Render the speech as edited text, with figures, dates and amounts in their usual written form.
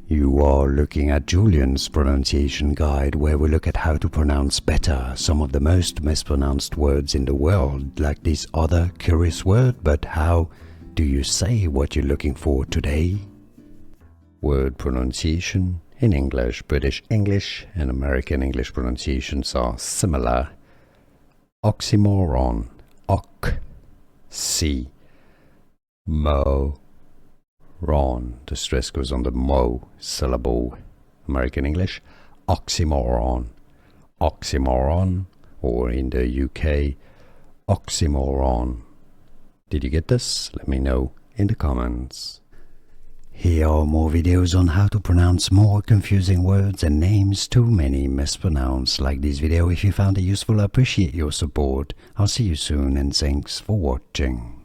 You are looking at Julian's pronunciation guide, where we look at how to pronounce better some of the most mispronounced words in the world, like this other curious word. But how do you say what you're looking for today? Word pronunciation in English, British English and American English pronunciations are similar. Oxymoron, ox-c-mo-ron. The stress goes on the mo syllable. American English, oxymoron, oxymoron, or in the UK, oxymoron. Did you get this? Let me know in the comments. Here are more videos on how to pronounce more confusing words and names too many mispronounced. Like this video if you found it useful. I appreciate your support. I'll see you soon and thanks for watching.